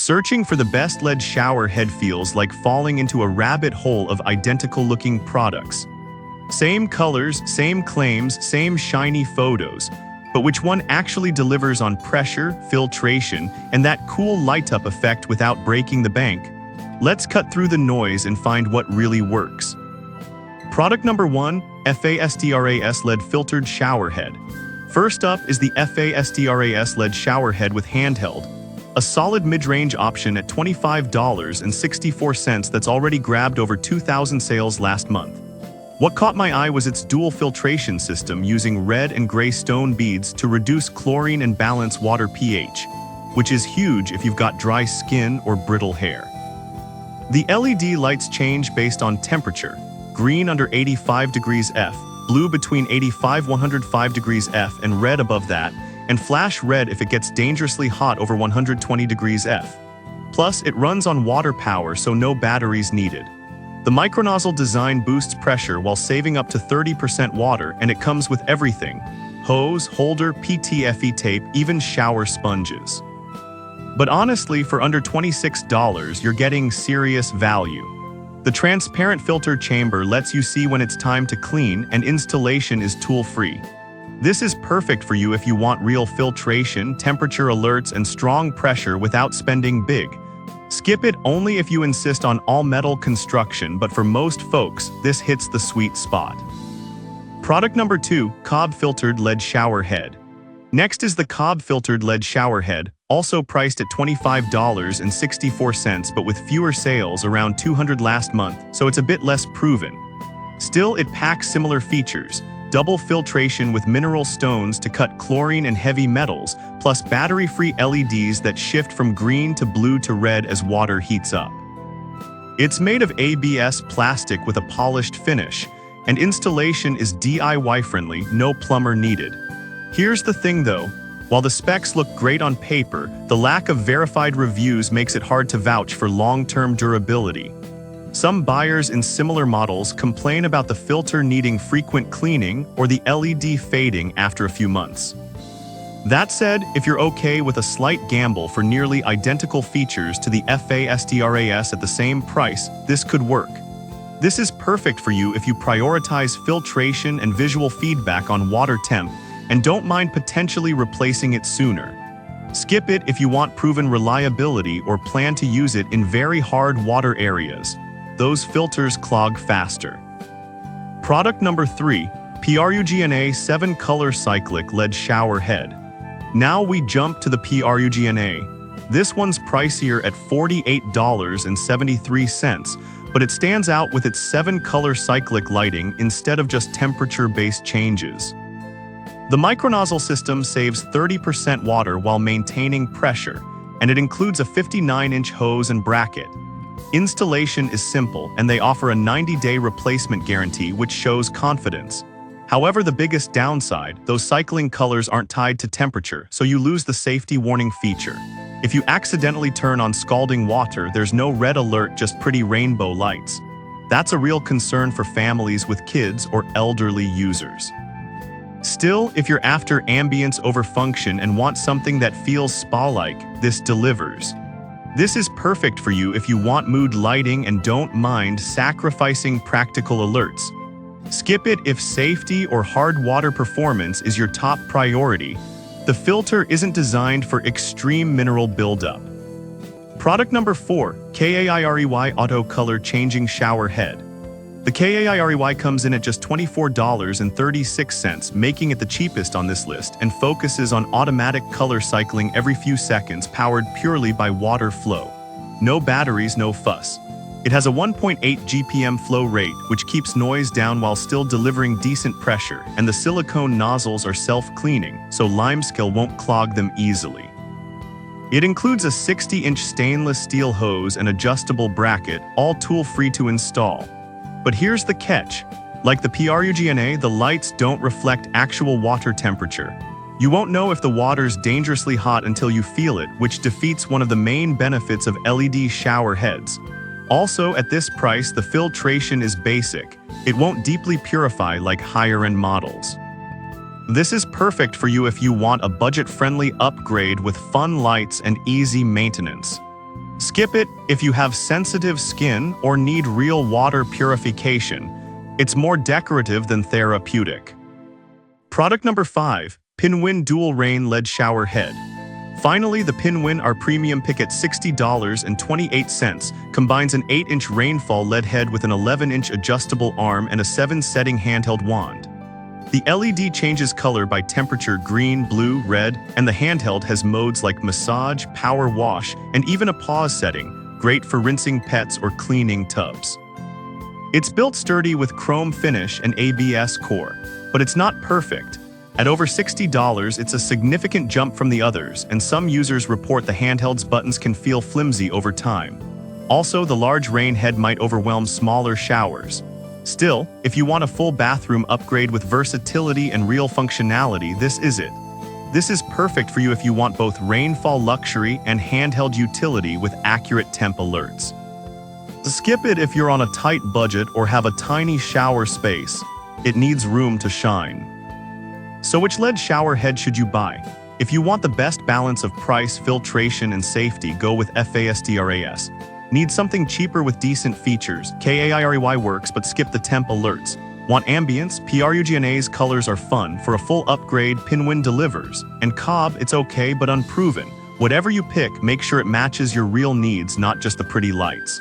Searching for the best LED shower head feels like falling into a rabbit hole of identical-looking products. Same colors, same claims, same shiny photos, but which one actually delivers on pressure, filtration, and that cool light-up effect without breaking the bank? Let's cut through the noise and find what really works. Product number 1, FASTRAS LED Filtered Shower Head. First up is the FASTRAS LED Shower Head with handheld, a solid mid-range option at $25.64 that's already grabbed over 2,000 sales last month. What caught my eye was its dual filtration system using red and gray stone beads to reduce chlorine and balance water pH, which is huge if you've got dry skin or brittle hair. The LED lights change based on temperature: green under 85 degrees F, blue between 85-105 degrees F, and red above that, and flash red if it gets dangerously hot over 120 degrees F. Plus, it runs on water power, so no batteries needed. The micronozzle design boosts pressure while saving up to 30% water, and it comes with everything: hose, holder, PTFE tape, even shower sponges. But honestly, for under $26, you're getting serious value. The transparent filter chamber lets you see when it's time to clean, and installation is tool-free. This is perfect for you if you want real filtration, temperature alerts, and strong pressure without spending big. Skip it only if you insist on all-metal construction, but for most folks, this hits the sweet spot. Product number 2, Cobb Filtered LED Shower Head. Next is the Cobb Filtered LED Shower Head, also priced at $25.64, but with fewer sales, around 200 last month, so it's a bit less proven. Still, it packs similar features: double filtration with mineral stones to cut chlorine and heavy metals, plus battery-free LEDs that shift from green to blue to red as water heats up. It's made of ABS plastic with a polished finish, and installation is DIY-friendly, no plumber needed. Here's the thing though, while the specs look great on paper, the lack of verified reviews makes it hard to vouch for long-term durability. Some buyers in similar models complain about the filter needing frequent cleaning or the LED fading after a few months. That said, if you're okay with a slight gamble for nearly identical features to the FASTRAS at the same price, this could work. This is perfect for you if you prioritize filtration and visual feedback on water temp and don't mind potentially replacing it sooner. Skip it if you want proven reliability or plan to use it in very hard water areas. Those filters clog faster. Product number 3, PRUGNA 7-Color Cyclic LED Shower Head. Now we jump to the PRUGNA. This one's pricier at $48.73, but it stands out with its 7-color cyclic lighting instead of just temperature-based changes. The micronozzle system saves 30% water while maintaining pressure, and it includes a 59-inch hose and bracket. Installation is simple, and they offer a 90-day replacement guarantee, which shows confidence. However, the biggest downside, those cycling colors aren't tied to temperature, so you lose the safety warning feature. If you accidentally turn on scalding water, there's no red alert, just pretty rainbow lights. That's a real concern for families with kids or elderly users. Still, if you're after ambience over function and want something that feels spa-like, this delivers. This is perfect for you if you want mood lighting and don't mind sacrificing practical alerts. Skip it if safety or hard water performance is your top priority. The filter isn't designed for extreme mineral buildup. Product number 4, KAIREY Auto Color Changing Shower Head. The KAIREY comes in at just $24.36, making it the cheapest on this list, and focuses on automatic color cycling every few seconds, powered purely by water flow. No batteries, no fuss. It has a 1.8 GPM flow rate, which keeps noise down while still delivering decent pressure, and the silicone nozzles are self-cleaning, so limescale won't clog them easily. It includes a 60-inch stainless steel hose and adjustable bracket, all tool-free to install. But here's the catch. Like the PRUGNA, the lights don't reflect actual water temperature. You won't know if the water's dangerously hot until you feel it, which defeats one of the main benefits of LED shower heads. Also, at this price, the filtration is basic. It won't deeply purify like higher-end models. This is perfect for you if you want a budget-friendly upgrade with fun lights and easy maintenance. Skip it if you have sensitive skin or need real water purification. It's more decorative than therapeutic. Product number 5, Pinwin Dual Rain LED Shower Head. Finally, the Pinwin R Premium Pick at $60.28 combines an 8-inch rainfall LED head with an 11-inch adjustable arm and a 7-setting handheld wand. The LED changes color by temperature: green, blue, red, and the handheld has modes like massage, power wash, and even a pause setting, great for rinsing pets or cleaning tubs. It's built sturdy with chrome finish and ABS core, but it's not perfect. At over $60, it's a significant jump from the others, and some users report the handheld's buttons can feel flimsy over time. Also, the large rain head might overwhelm smaller showers. Still, if you want a full bathroom upgrade with versatility and real functionality, this is it. This is perfect for you if you want both rainfall luxury and handheld utility with accurate temp alerts. Skip it if you're on a tight budget or have a tiny shower space. It needs room to shine. So which LED shower head should you buy? If you want the best balance of price, filtration, and safety, go with FASTRAS. Need something cheaper with decent features? KAIREY works, but skip the temp alerts. Want ambience? PRUGNA's colors are fun. For a full upgrade, Pinwin delivers. And Cobb, it's okay but unproven. Whatever you pick, make sure it matches your real needs, not just the pretty lights.